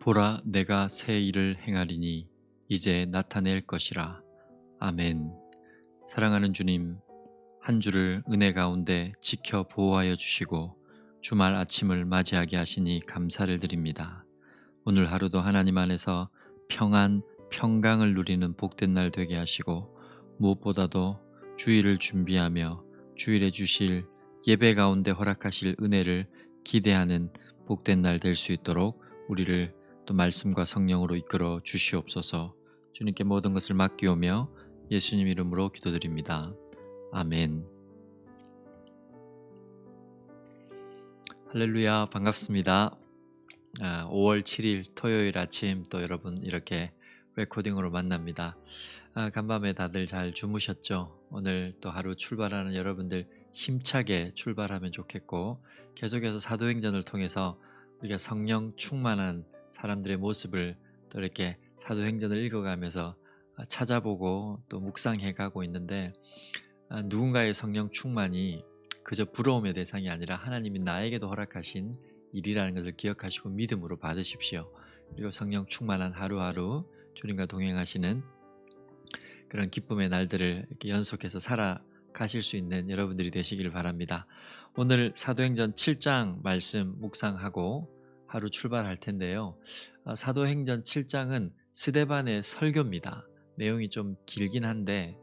보라, 내가 새 일을 행하리니 이제 나타낼 것이라. 아멘. 사랑하는 주님, 한 주를 은혜 가운데 지켜 보호하여 주시고 주말 아침을 맞이하게 하시니 감사를 드립니다. 오늘 하루도 하나님 안에서 평안, 평강을 누리는 복된 날 되게 하시고, 무엇보다도 주일을 준비하며 주일에 주실 예배 가운데 허락하실 은혜를 기대하는 복된 날 될 수 있도록 우리를 또 말씀과 성령으로 이끌어 주시옵소서. 주님께 모든 것을 맡기오며 예수님 이름으로 기도드립니다. 아멘. 할렐루야, 반갑습니다. 5월 7일 토요일 아침 또 여러분 이렇게 레코딩으로 만납니다. 간밤에 다들 잘 주무셨죠? 오늘 또 하루 출발하는 여러분들 힘차게 출발하면 좋겠고, 계속해서 사도행전을 통해서 우리가 성령 충만한 사람들의 모습을 또 이렇게 사도행전을 읽어가면서 찾아보고 또 묵상해 가고 있는데, 누군가의 성령 충만이 그저 부러움의 대상이 아니라 하나님이 나에게도 허락하신 일이라는 것을 기억하시고 믿음으로 받으십시오. 그리고 성령 충만한 하루하루 주님과 동행하시는 그런 기쁨의 날들을 이렇게 연속해서 살아가실 수 있는 여러분들이 되시길 바랍니다. 오늘 사도행전 7장 말씀 묵상하고 하루 출발할 텐데요. 사도행전 7장은 스데반의 설교입니다. 내용이 좀 길긴 한데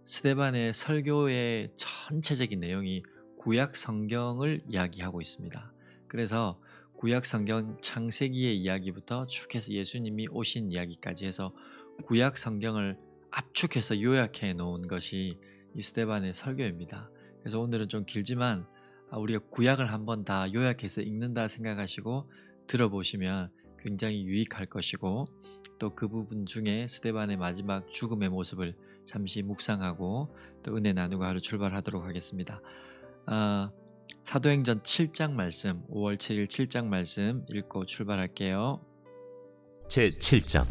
스데반의 설교의 전체적인 내용이 구약 성경을 이야기하고 있습니다. 그래서 구약 성경 창세기의 이야기부터 쭉 해서 예수님이 오신 이야기까지 해서 구약 성경을 압축해서 요약해 놓은 것이 이 스데반의 설교입니다. 그래서 오늘은 좀 길지만 우리가 구약을 한번 다 요약해서 읽는다 생각하시고 들어보시면 굉장히 유익할 것이고, 또 그 부분 중에 스데반의 마지막 죽음의 모습을 잠시 묵상하고 또 은혜 나누고 하루 출발하도록 하겠습니다. 사도행전 7장 말씀, 5월 7일 7장 말씀 읽고 출발할게요. 제7장.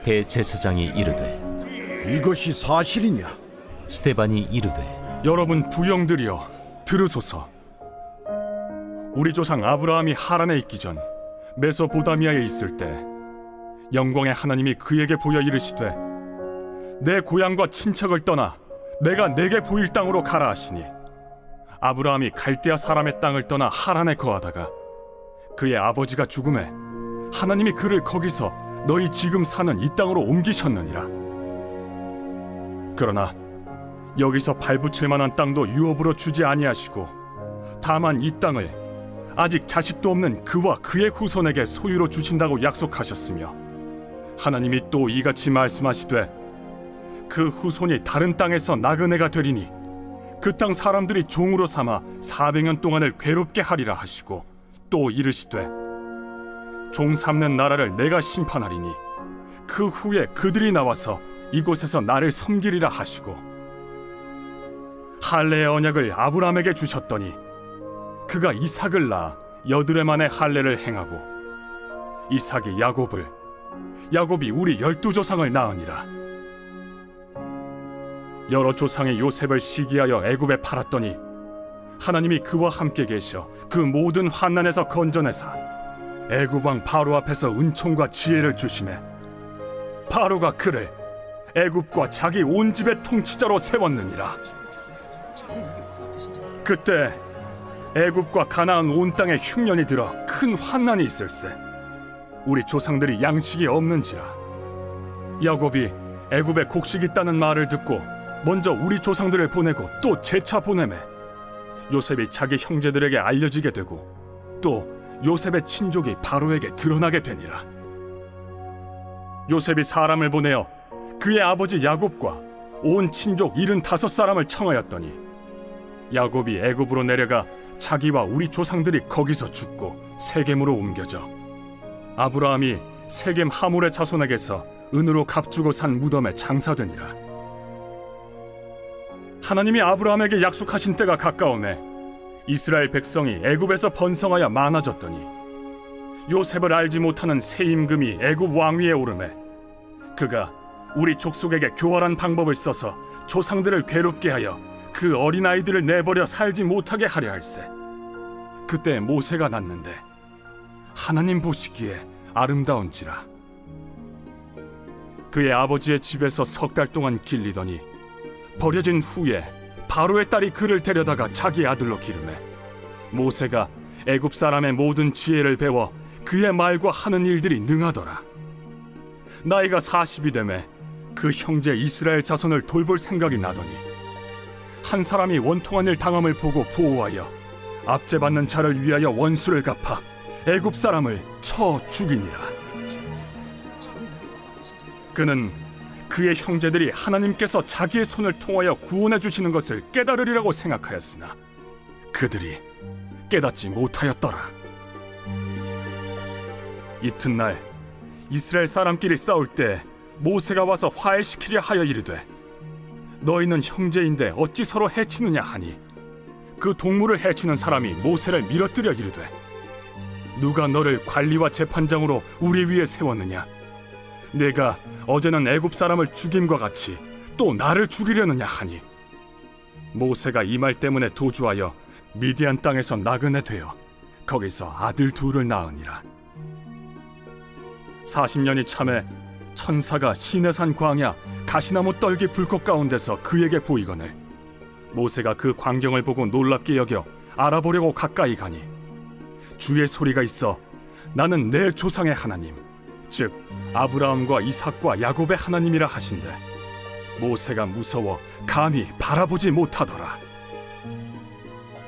대제사장이 이르되 이것이 사실이냐? 스데반이 이르되 여러분 부영들이여 들으소서. 우리 조상 아브라함이 하란에 있기 전 메소포다미아에 있을 때 영광의 하나님이 그에게 보여 이르시되 내 고향과 친척을 떠나 내가 내게 보일 땅으로 가라 하시니, 아브라함이 갈대아 사람의 땅을 떠나 하란에 거하다가 그의 아버지가 죽음에 하나님이 그를 거기서 너희 지금 사는 이 땅으로 옮기셨느니라. 그러나 여기서 발붙일 만한 땅도 유업으로 주지 아니하시고 다만 이 땅을 아직 자식도 없는 그와 그의 후손에게 소유로 주신다고 약속하셨으며, 하나님이 또 이같이 말씀하시되 그 후손이 다른 땅에서 나그네가 되리니 그 땅 사람들이 종으로 삼아 400년 동안을 괴롭게 하리라 하시고, 또 이르시되 종 삼는 나라를 내가 심판하리니 그 후에 그들이 나와서 이곳에서 나를 섬기리라 하시고, 할례의 언약을 아브라함에게 주셨더니 그가 이삭을 낳아 8해 만에 할례를 행하고, 이삭이 야곱을, 야곱이 우리 12조상을 낳으니라. 여러 조상의 요셉을 시기하여 애굽에 팔았더니 하나님이 그와 함께 계셔 그 모든 환난에서 건져내사 애굽 왕 바로 앞에서 은총과 지혜를 주시매, 바로가 그를 애굽과 자기 온 집의 통치자로 세웠느니라. 그때 애굽과 가나안 온 땅에 흉년이 들어 큰 환난이 있을세. 우리 조상들이 양식이 없는지라. 야곱이 애굽에 곡식 있다는 말을 듣고 먼저 우리 조상들을 보내고 또 재차 보내매, 요셉이 자기 형제들에게 알려지게 되고 또 요셉의 친족이 바로에게 드러나게 되니라. 요셉이 사람을 보내어 그의 아버지 야곱과 온 친족 75사람을 청하였더니, 야곱이 애굽으로 내려가 자기와 우리 조상들이 거기서 죽고 세겜으로 옮겨져 아브라함이 세겜 하몰의 자손에게서 은으로 값주고 산 무덤에 장사되니라. 하나님이 아브라함에게 약속하신 때가 가까우매 이스라엘 백성이 애굽에서 번성하여 많아졌더니 요셉을 알지 못하는 새 임금이 애굽 왕위에 오르매 그가 우리 족속에게 교활한 방법을 써서 조상들을 괴롭게 하여 그 어린아이들을 내버려 살지 못하게 하려 할세. 그때 모세가 낳는데 하나님 보시기에 아름다운지라. 그의 아버지의 집에서 석 달 동안 길리더니 버려진 후에 바로의 딸이 그를 데려다가 자기 아들로 기르매 모세가 애굽 사람의 모든 지혜를 배워 그의 말과 하는 일들이 능하더라. 나이가 40이 되매 그 형제 이스라엘 자손을 돌볼 생각이 나더니 한 사람이 원통한 일 당함을 보고 보호하여 압제받는 자를 위하여 원수를 갚아 애굽 사람을 쳐 죽이니라. 그는 그의 형제들이 하나님께서 자기의 손을 통하여 구원해 주시는 것을 깨달으리라고 생각하였으나 그들이 깨닫지 못하였더라. 이튿날 이스라엘 사람끼리 싸울 때 모세가 와서 화해시키려 하여 이르되 너희는 형제인데 어찌 서로 해치느냐 하니 그 동물을 해치는 사람이 모세를 밀어뜨려 이르되 누가 너를 관리와 재판장으로 우리 위에 세웠느냐? 내가 어제는 애굽 사람을 죽임과 같이 또 나를 죽이려느냐 하니 모세가 이 말 때문에 도주하여 미디안 땅에서 나그네 되어 거기서 아들 둘을 낳으니라. 40년이 참에 천사가 시내산 광야 가시나무 떨기 불꽃 가운데서 그에게 보이거늘 모세가 그 광경을 보고 놀랍게 여겨 알아보려고 가까이 가니 주의 소리가 있어 나는 내 조상의 하나님 즉 아브라함과 이삭과 야곱의 하나님이라 하신대 모세가 무서워 감히 바라보지 못하더라.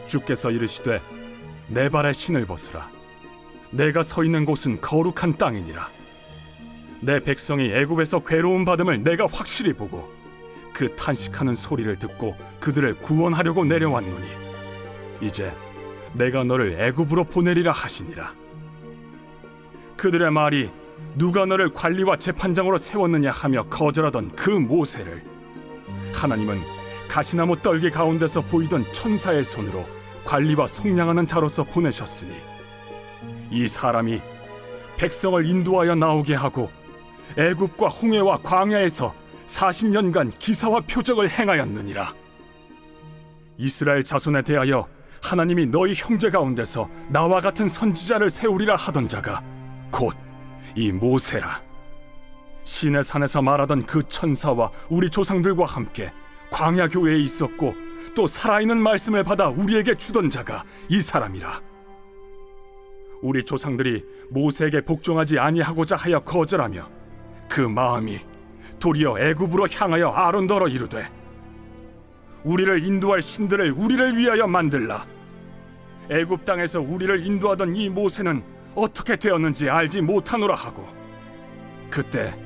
주께서 이르시되 내 발에 신을 벗으라. 내가 서 있는 곳은 거룩한 땅이니라. 내 백성이 애굽에서 괴로움 받음을 내가 확실히 보고 그 탄식하는 소리를 듣고 그들을 구원하려고 내려왔노니 이제 내가 너를 애굽으로 보내리라 하시니라. 그들의 말이 누가 너를 관리와 재판장으로 세웠느냐 하며 거절하던 그 모세를 하나님은 가시나무 떨기 가운데서 보이던 천사의 손으로 관리와 속량하는 자로서 보내셨으니 이 사람이 백성을 인도하여 나오게 하고 애굽과 홍해와 광야에서 40년간 기사와 표적을 행하였느니라. 이스라엘 자손에 대하여 하나님이 너희 형제 가운데서 나와 같은 선지자를 세우리라 하던 자가 곧 이 모세라. 시내산에서 말하던 그 천사와 우리 조상들과 함께 광야 교회에 있었고 또 살아있는 말씀을 받아 우리에게 주던 자가 이 사람이라. 우리 조상들이 모세에게 복종하지 아니하고자 하여 거절하며 그 마음이 도리어 애굽으로 향하여 아론더러 이르되 우리를 인도할 신들을 우리를 위하여 만들라. 애굽 땅에서 우리를 인도하던 이 모세는 어떻게 되었는지 알지 못하노라 하고 그때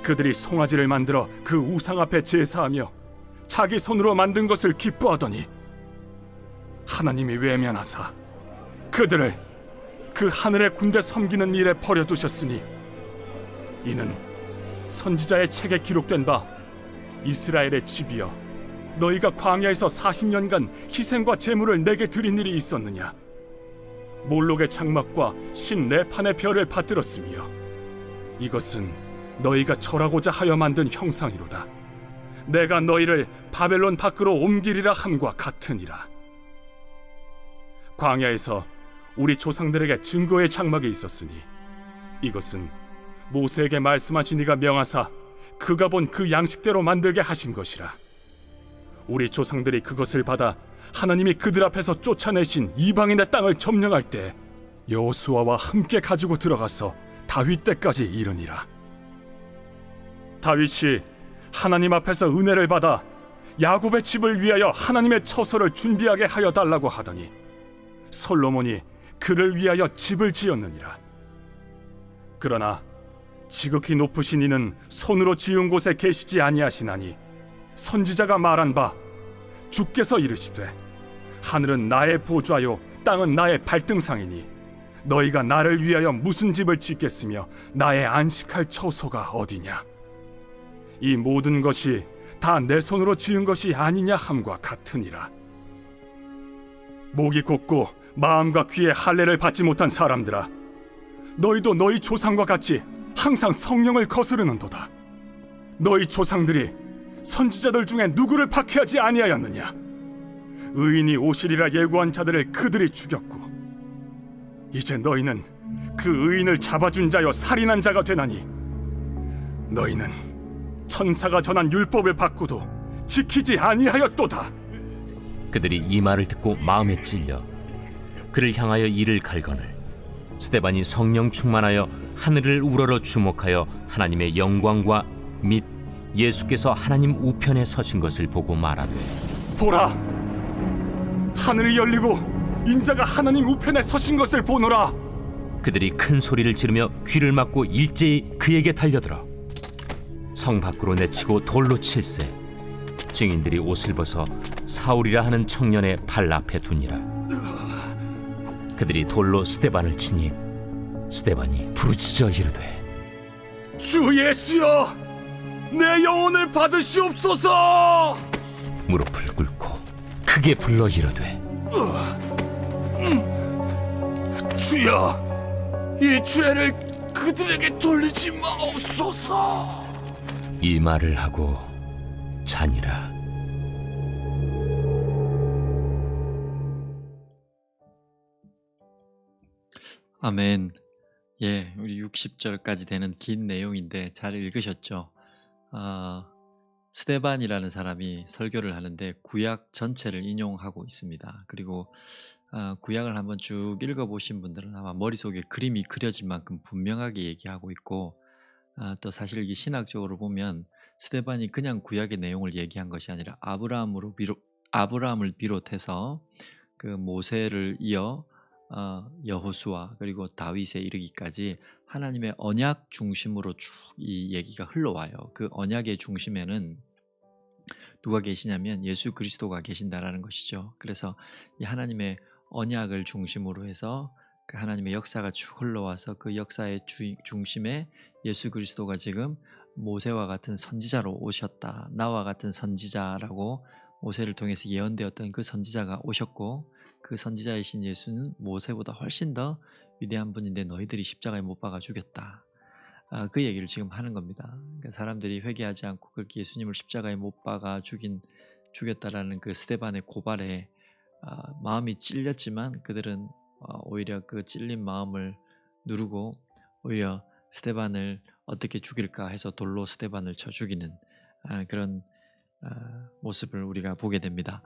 그들이 송아지를 만들어 그 우상 앞에 제사하며 자기 손으로 만든 것을 기뻐하더니 하나님이 외면하사 그들을 그 하늘의 군대 섬기는 일에 버려두셨으니 이는 선지자의 책에 기록된 바 이스라엘의 집이여 너희가 광야에서 40년간 희생과 제물을 내게 드린 일이 있었느냐? 몰록의 장막과 신 레판의 별을 받들었으며 이것은 너희가 절하고자 하여 만든 형상이로다. 내가 너희를 바벨론 밖으로 옮기리라 함과 같으니라. 광야에서 우리 조상들에게 증거의 장막이 있었으니 이것은 모세에게 말씀하신 이가 명하사 그가 본 그 양식대로 만들게 하신 것이라. 우리 조상들이 그것을 받아 하나님이 그들 앞에서 쫓아내신 이방인의 땅을 점령할 때 여호수아와 함께 가지고 들어가서 다윗 때까지 이르니라. 다윗이 하나님 앞에서 은혜를 받아 야곱의 집을 위하여 하나님의 처소를 준비하게 하여 달라고 하더니 솔로몬이 그를 위하여 집을 지었느니라. 그러나 지극히 높으신 이는 손으로 지은 곳에 계시지 아니하시나니 선지자가 말한 바 주께서 이르시되 하늘은 나의 보좌요 땅은 나의 발등상이니 너희가 나를 위하여 무슨 집을 짓겠으며 나의 안식할 처소가 어디냐? 이 모든 것이 다 내 손으로 지은 것이 아니냐 함과 같으니라. 목이 곧고 마음과 귀에 할례를 받지 못한 사람들아, 너희도 너희 조상과 같이 항상 성령을 거스르는도다. 너희 조상들이 선지자들 중에 누구를 박해하지 아니하였느냐? 의인이 오시리라 예고한 자들을 그들이 죽였고 이제 너희는 그 의인을 잡아준 자여 살인한 자가 되나니 너희는 천사가 전한 율법을 받고도 지키지 아니하였도다. 그들이 이 말을 듣고 마음에 찔려 그를 향하여 이를 갈거늘 스데반이 성령 충만하여 하늘을 우러러 주목하여 하나님의 영광과 및 예수께서 하나님 우편에 서신 것을 보고 말하되 보라, 하늘이 열리고 인자가 하나님 우편에 서신 것을 보노라. 그들이 큰 소리를 지르며 귀를 막고 일제히 그에게 달려들어 성 밖으로 내치고 돌로 칠세. 증인들이 옷을 벗어 사울이라 하는 청년의 발 앞에 두니라. 그들이 돌로 스데반을 치니 스데반이 부르짖어 이르되 주 예수여, 내 영혼을 받으시옵소서. 무릎을 꿇고 크게 불러 이르되 주여, 이 죄를 그들에게 돌리지 마옵소서. 이 말을 하고 자니라. 아멘. 예, 우리 60절까지 되는 긴 내용인데 잘 읽으셨죠? 스데반이라는 사람이 설교를 하는데 구약 전체를 인용하고 있습니다. 그리고 구약을 한번 쭉 읽어보신 분들은 아마 머릿속에 그림이 그려질 만큼 분명하게 얘기하고 있고, 또 사실 이 신학적으로 보면 스데반이 그냥 구약의 내용을 얘기한 것이 아니라 아브라함을 비롯해서 그 모세를 이어 여호수아 그리고 다윗에 이르기까지 하나님의 언약 중심으로 쭉 이 얘기가 흘러와요. 그 언약의 중심에는 누가 계시냐면 예수 그리스도가 계신다라는 것이죠. 그래서 이 하나님의 언약을 중심으로 해서 그 하나님의 역사가 쭉 흘러와서 그 역사의 중심에 예수 그리스도가 지금 모세와 같은 선지자로 오셨다. 나와 같은 선지자라고 모세를 통해서 예언되었던 그 선지자가 오셨고, 그 선지자이신 예수는 모세보다 훨씬 더 위대한 분인데 너희들이 십자가에 못 박아 죽였다. 그 얘기를 지금 하는 겁니다. 그러니까 사람들이 회개하지 않고 그렇게 예수님을 십자가에 못 박아 죽였다라는 그 스데반의 고발에 마음이 찔렸지만 그들은 오히려 그 찔린 마음을 누르고 오히려 스데반을 어떻게 죽일까 해서 돌로 스데반을 쳐 죽이는 그런 모습을 우리가 보게 됩니다.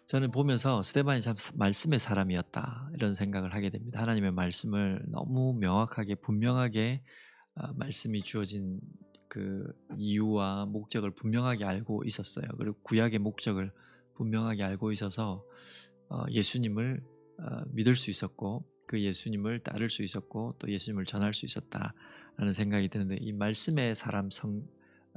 저는 보면서 스데반이 참 말씀의 사람이었다 이런 생각을 하게 됩니다. 하나님의 말씀을 너무 명확하게 분명하게 말씀이 주어진 그 이유와 목적을 분명하게 알고 있었어요. 그리고 구약의 목적을 분명하게 알고 있어서 예수님을 믿을 수 있었고 그 예수님을 따를 수 있었고 또 예수님을 전할 수 있었다라는 생각이 드는데, 이 말씀의 사람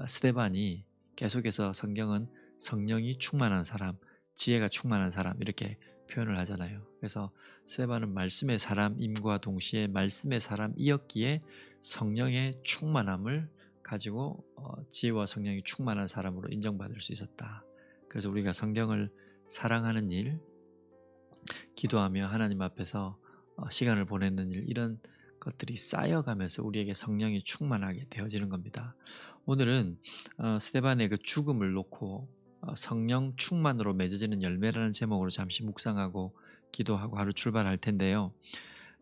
스데반이 계속해서 성경은 성령이 충만한 사람, 지혜가 충만한 사람 이렇게 표현을 하잖아요. 그래서 스데반은 말씀의 사람임과 동시에 말씀의 사람이었기에 성령의 충만함을 가지고 지혜와 성령이 충만한 사람으로 인정받을 수 있었다. 그래서 우리가 성경을 사랑하는 일, 기도하며 하나님 앞에서 시간을 보내는 일, 이런 것들이 쌓여가면서 우리에게 성령이 충만하게 되어지는 겁니다. 오늘은 스데반의 그 죽음을 놓고 성령 충만으로 맺어지는 열매라는 제목으로 잠시 묵상하고 기도하고 하루 출발할 텐데요.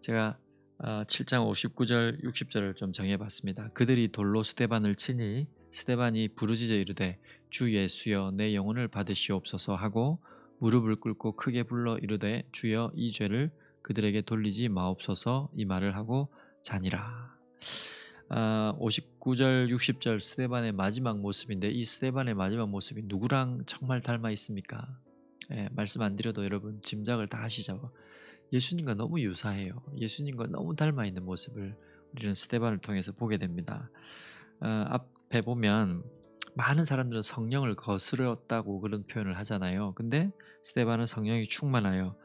제가 7장 59절 60절을 좀 정해봤습니다. 그들이 돌로 스데반을 치니 스데반이 부르짖어 이르되 주 예수여 내 영혼을 받으시옵소서 하고 무릎을 꿇고 크게 불러 이르되 주여 이 죄를 그들에게 돌리지 마옵소서, 이 말을 하고 자니라. 59절 60절 스데반의 마지막 모습인데, 이 스데반의 마지막 모습이 누구랑 정말 닮아 있습니까? 말씀 안 드려도 여러분 짐작을 다 하시죠. 예수님과 너무 유사해요. 예수님과 너무 닮아 있는 모습을 우리는 스데반을 통해서 보게 됩니다. 앞에 보면 많은 사람들은 성령을 거스렸다고 그런 표현을 하잖아요. 근데 스데반은 성령이 충만하여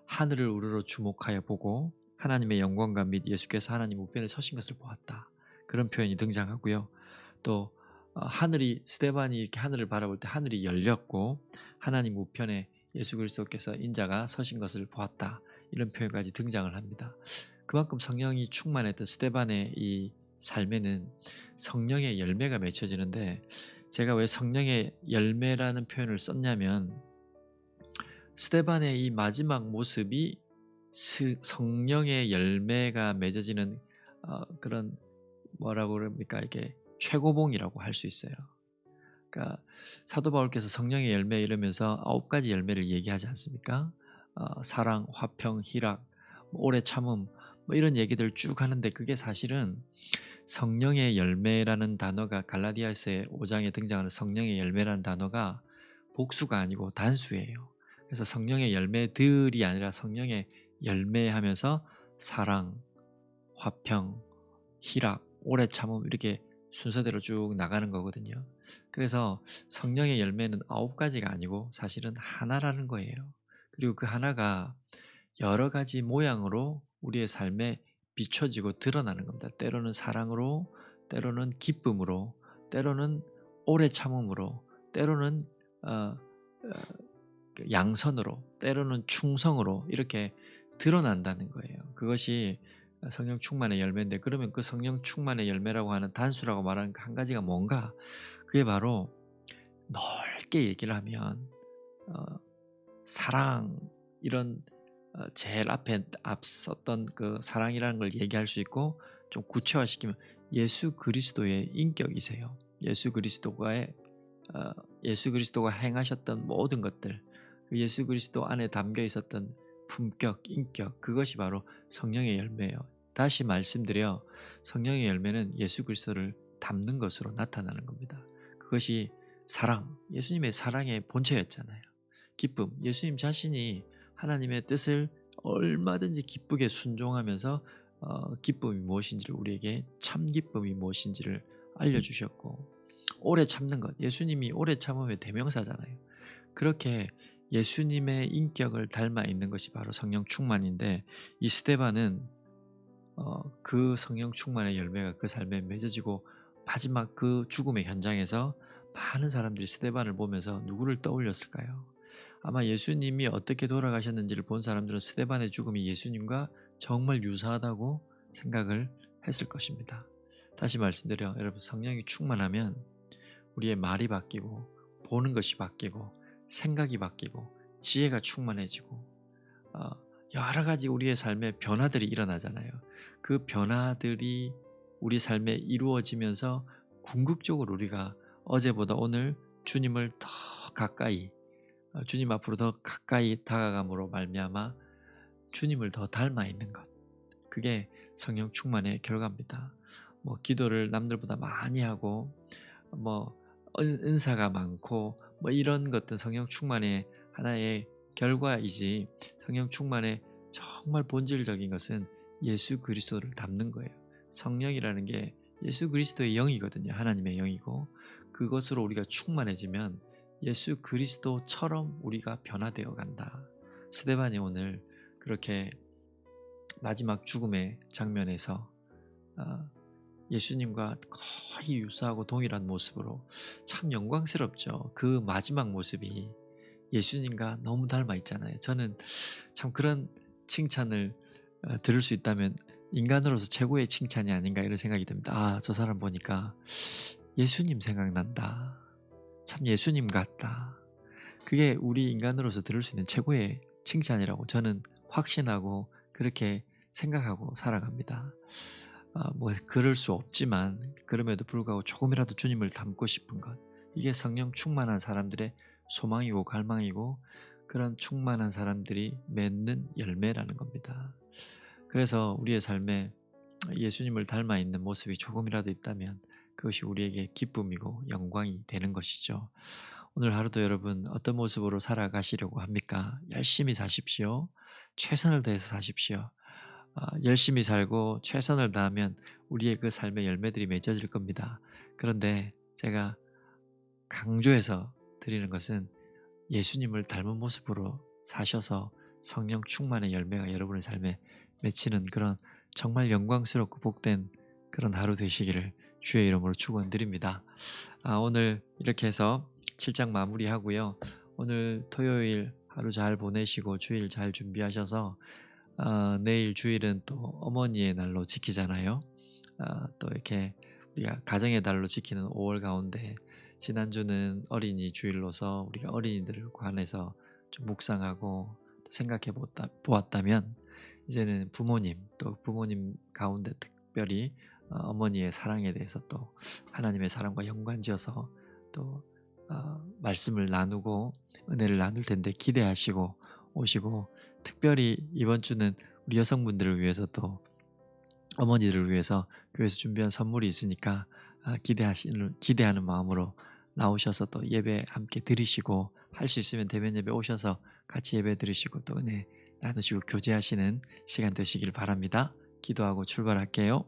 하늘을 우러러 주목하여 보고 하나님의 영광과 및 예수께서 하나님 우편에 서신 것을 보았다. 그런 표현이 등장하고요. 또 스데반이 이렇게 하늘을 바라볼 때 하늘이 열렸고 하나님 우편에 예수 그리스도께서 인자가 서신 것을 보았다. 이런 표현까지 등장을 합니다. 그만큼 성령이 충만했던 스데반의 이 삶에는 성령의 열매가 맺혀지는데, 제가 왜 성령의 열매라는 표현을 썼냐면 스데반의 이 마지막 모습이 성령의 열매가 맺어지는 그런 뭐라고 그럽니까? 이게 최고봉이라고 할 수 있어요. 그러니까 사도 바울께서 성령의 열매 이러면서 9가지 열매를 얘기하지 않습니까? 사랑, 화평, 희락, 오래 참음 뭐 이런 얘기들 쭉 하는데 그게 사실은 성령의 열매라는 단어가 갈라디아서의 5장에 등장하는 성령의 열매라는 단어가 복수가 아니고 단수예요. 그래서 성령의 열매들이 아니라 성령의 열매하면서 사랑, 화평, 희락, 오래 참음 이렇게 순서대로 쭉 나가는 거거든요. 그래서 성령의 열매는 9가지가 아니고 사실은 하나라는 거예요. 그리고 그 하나가 여러 가지 모양으로 우리의 삶에 비춰지고 드러나는 겁니다. 때로는 사랑으로, 때로는 기쁨으로, 때로는 오래 참음으로, 때로는 양선으로, 때로는 충성으로 이렇게 드러난다는 거예요. 그것이 성령 충만의 열매인데 그러면 그 성령 충만의 열매라고 하는 단수라고 말하는 그 한 가지가 뭔가? 그게 바로 넓게 얘기를 하면 사랑 이런 제일 앞섰던 그 사랑이라는 걸 얘기할 수 있고 좀 구체화시키면 예수 그리스도의 인격이세요. 예수 그리스도가 행하셨던 모든 것들, 그 예수 그리스도 안에 담겨 있었던 품격, 인격, 그것이 바로 성령의 열매예요. 다시 말씀드려 성령의 열매는 예수 그리스도를 담는 것으로 나타나는 겁니다. 그것이 사랑, 예수님의 사랑의 본체였잖아요. 기쁨, 예수님 자신이 하나님의 뜻을 얼마든지 기쁘게 순종하면서 기쁨이 무엇인지를 우리에게 참 기쁨이 무엇인지를 알려주셨고 오래 참는 것, 예수님이 오래 참음의 대명사잖아요. 그렇게 예수님의 인격을 닮아 있는 것이 바로 성령 충만인데 이 스데반은 그 성령 충만의 열매가 그 삶에 맺어지고 마지막 그 죽음의 현장에서 많은 사람들이 스데반을 보면서 누구를 떠올렸을까요? 아마 예수님이 어떻게 돌아가셨는지를 본 사람들은 스데반의 죽음이 예수님과 정말 유사하다고 생각을 했을 것입니다. 다시 말씀드려 여러분, 성령이 충만하면 우리의 말이 바뀌고 보는 것이 바뀌고 생각이 바뀌고 지혜가 충만해지고 여러 가지 우리의 삶에 변화들이 일어나잖아요. 그 변화들이 우리 삶에 이루어지면서 궁극적으로 우리가 어제보다 오늘 주님을 더 가까이 주님 앞으로 더 가까이 다가감으로 말미암아 주님을 더 닮아 있는 것, 그게 성령 충만의 결과입니다. 뭐 기도를 남들보다 많이 하고 뭐 은사가 많고 뭐 이런 것들 성령 충만의 하나의 결과이지, 성령 충만의 정말 본질적인 것은 예수 그리스도를 닮는 거예요. 성령이라는 게 예수 그리스도의 영이거든요. 하나님의 영이고 그것으로 우리가 충만해지면 예수 그리스도처럼 우리가 변화되어 간다. 스데반이 오늘 그렇게 마지막 죽음의 장면에서 예수님과 거의 유사하고 동일한 모습으로 참 영광스럽죠. 그 마지막 모습이 예수님과 너무 닮아 있잖아요. 저는 참 그런 칭찬을 들을 수 있다면 인간으로서 최고의 칭찬이 아닌가 이런 생각이 듭니다. 저 사람 보니까 예수님 생각난다. 참 예수님 같다. 그게 우리 인간으로서 들을 수 있는 최고의 칭찬이라고 저는 확신하고 그렇게 생각하고 살아갑니다. 뭐 그럴 수 없지만 그럼에도 불구하고 조금이라도 주님을 닮고 싶은 것, 이게 성령 충만한 사람들의 소망이고 갈망이고 그런 충만한 사람들이 맺는 열매라는 겁니다. 그래서 우리의 삶에 예수님을 닮아 있는 모습이 조금이라도 있다면 그것이 우리에게 기쁨이고 영광이 되는 것이죠. 오늘 하루도 여러분 어떤 모습으로 살아가시려고 합니까? 열심히 사십시오. 최선을 다해서 사십시오. 열심히 살고 최선을 다하면 우리의 그 삶의 열매들이 맺어질 겁니다. 그런데 제가 강조해서 드리는 것은 예수님을 닮은 모습으로 사셔서 성령 충만의 열매가 여러분의 삶에 맺히는 그런 정말 영광스럽고 복된 그런 하루 되시기를 주의 이름으로 축원드립니다. 오늘 이렇게 해서 7장 마무리하고요. 오늘 토요일 하루 잘 보내시고 주일 잘 준비하셔서 내일 주일은 또 어머니의 날로 지키잖아요. 또 이렇게 우리가 가정의 달로 지키는 5월 가운데 지난주는 어린이 주일로서 우리가 어린이들을 관해서 좀 묵상하고 생각해 보았다면 이제는 부모님 또 부모님 가운데 특별히 어머니의 사랑에 대해서 또 하나님의 사랑과 연관지어서 또 말씀을 나누고 은혜를 나눌 텐데 기대하시고 오시고, 특별히 이번 주는 우리 여성분들을 위해서 또 어머니들을 위해서 교회에서 준비한 선물이 있으니까 기대하는 마음으로 나오셔서 또 예배 함께 드리시고, 할 수 있으면 대면 예배 오셔서 같이 예배 드리시고 또 은혜 나누시고 교제하시는 시간 되시길 바랍니다. 기도하고 출발할게요.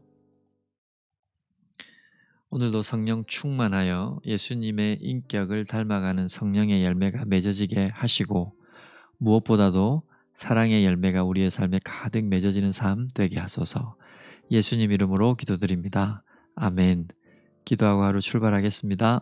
오늘도 성령 충만하여 예수님의 인격을 닮아가는 성령의 열매가 맺어지게 하시고, 무엇보다도 사랑의 열매가 우리의 삶에 가득 맺어지는 삶 되게 하소서. 예수님 이름으로 기도드립니다. 아멘. 기도하고 하루 출발하겠습니다.